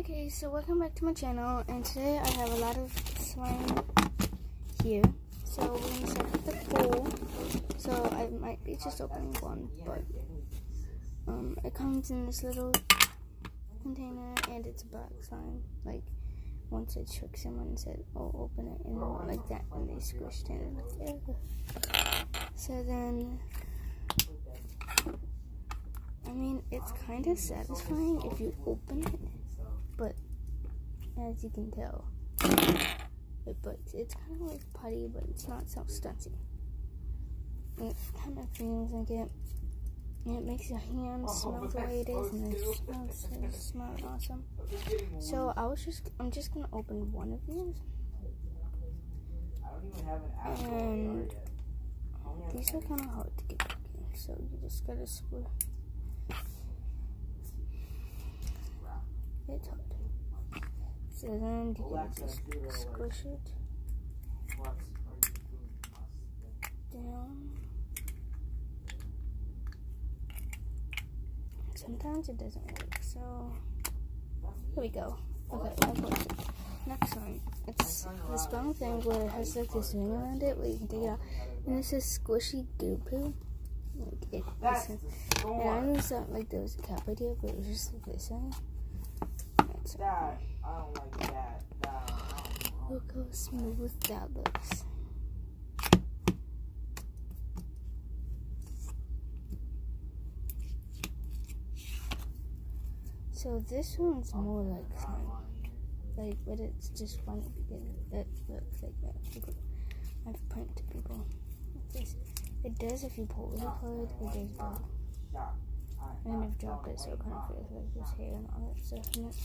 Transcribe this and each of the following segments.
Okay, so welcome back to my channel, and today I have a lot of slime here. So we're going to start with the pool. So I might be just opening one, but it comes in this little container, and it's a black slime. Like, once I tricked someone and said, oh, open it, and it went like that, and they squished it. So then, I mean, it's kind of satisfying if you open it, but as you can tell, it bites. It's kind of like putty, but it's not so stunty. It kind of feels like it. And it makes your hands smell the way it is, and it smells awesome. So I'm just gonna open one of these, and these are kind of hard to get back in, so you just gotta squish. It's hard. So then you can just squish it down. Sometimes it doesn't work, so here we go. Okay, I closed it. Next one, it's this brown thing where it has like this ring around it where you can take it out, and it says squishy goo poo. Like it, and I always thought like there was a cap idea, but it was just like this thing. Dad, I don't like that. Look how smooth that looks. So this one's more like slime. Like, but it's just funny because it looks like that. I've printed to people like this. It does if you pull really hard, it does both. And I've dropped it, so it kind of feels like there's hair and all that stuff in it.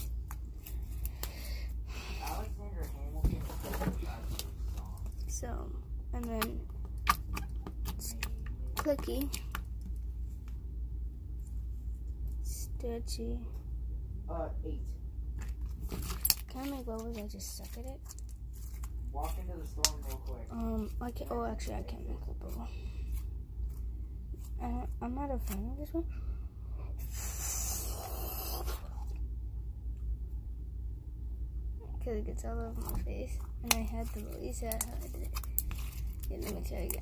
So, and then it's clicky, stretchy. 8. Can I make bubbles? I just suck at it. Walk into the storm real quick. I can. Oh, actually, I can't make a bubble. I'm not a fan of this one. Because it gets all over my face, and I had to release it. How I did it. Yeah, let me try again.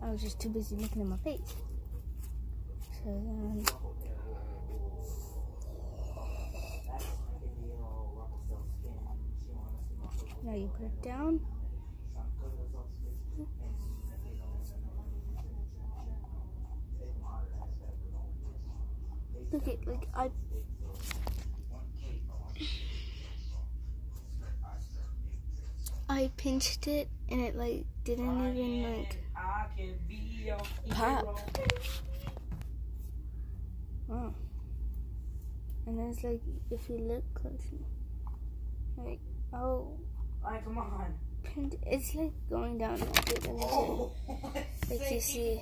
I was just too busy looking at my face. So then, now you put it down. Look at, like, I pinched it, and it, like, didn't even, like, pop. Wow. And then it's like, if you look closely, like, oh. Alright, come on. It's like going down like it. Like you see.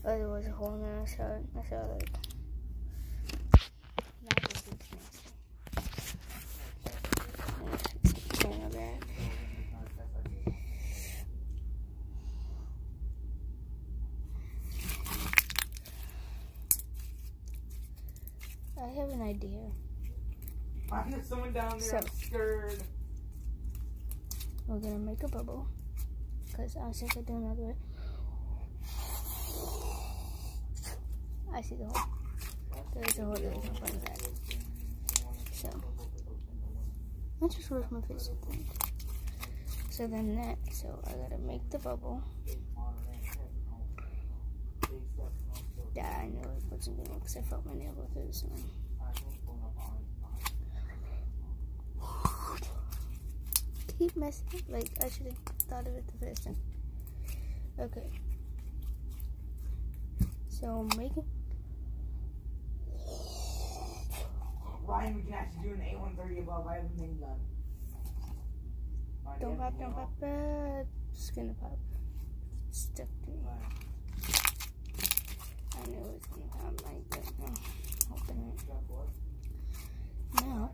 Oh, there was a hole in there. I saw like. Now this looks nasty. I have an idea. I hear someone down there. I'm scared. We're gonna make a bubble, because since I do another way, I see the hole. There's a hole. There's no fun of that. So I just wash my face with that. So then next, so I gotta make the bubble. Yeah, I knew it wasn't gonna work because I felt my nail go through this one. Keep messing up. Like, I should have thought of it the first time. Okay. So make it. Ryan, we can actually do an A130 above. I have a minigun. Don't pop. It's gonna pop. Stuck to me. I knew it was gonna pop like that. Open it. Now.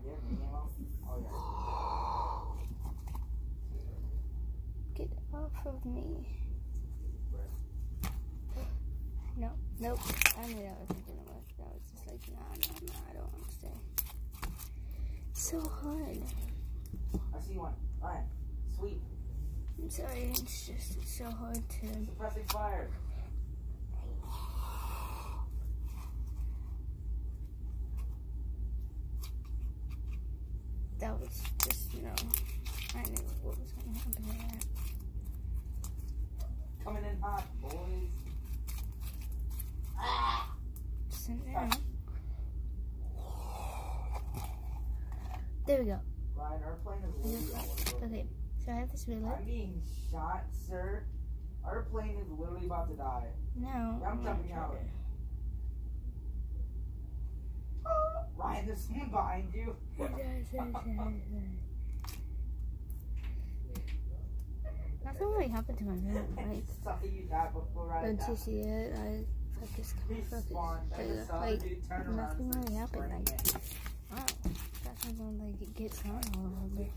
Get off of me. Nope. I knew that wasn't gonna work. That was just like, nah, I don't want to stay. so hard. I see one. Ryan, sweep. I'm sorry, it's so hard to. Suppressing fire. That was just, I knew what was going to happen there. Coming in hot, boys. Sit down. There we go. Ryan, our plane is literally Okay, so I have this reload. I'm being shot, sir. Our plane is literally about to die. No. I'm jumping out. Ryan, there's someone behind you. Nothing really happened to my van. Like, Saw you die before I don't died. you see it? I focus. Respawn. I just saw the Like, dude turn around nothing and really happened. spraying Like, it. wow. That sounds like it gets on a little bit.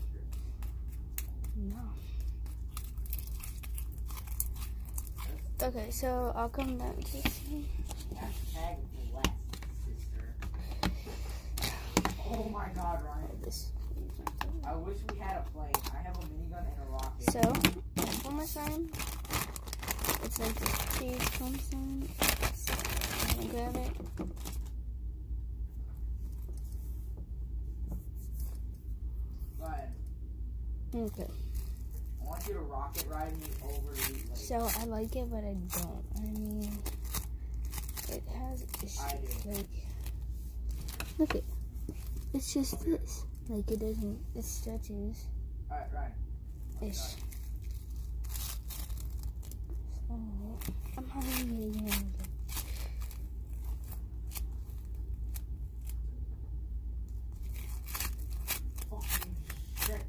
No. Okay, so I'll come back to you. Hashtag blessed, sister. Oh my god, Ryan. I wish we had a plane. I have a minigun and a rocket. So, one more sign. It's like this please come sign. I'm gonna grab it. Ryan, Okay. I want you to rocket ride me over to Wheat Lake. So I like it, but I don't. I mean, it has like, look it. It's just this. Like it doesn't. It stretches. Alright, Ryan. Ish. So I'm having it again. Fucking shit.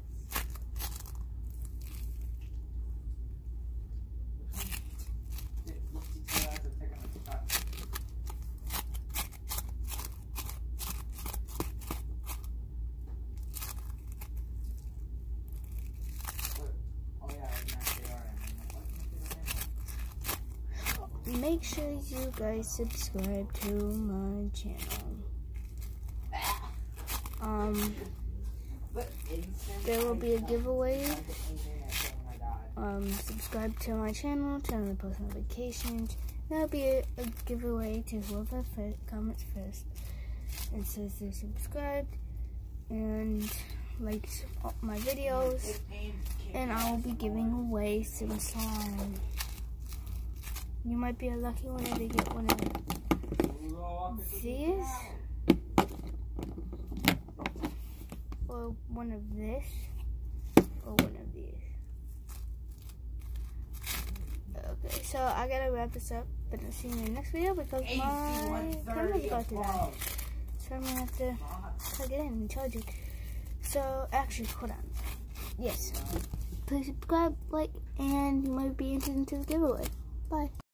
Make sure you guys subscribe to my channel. There will be a giveaway. Subscribe to my channel, turn on the post notifications. There'll be a giveaway to whoever comments first and says they're subscribed and likes my videos, and I will be giving away some slime. You might be a lucky winner to get one of these, or one of this, or one of these. Okay, so I gotta wrap this up, but I'll see you in the next video because my camera's about to die. So I'm gonna have to plug it in and charge it. So, actually, hold on. Yes. Please subscribe, like, and you might be entered into the giveaway. Bye.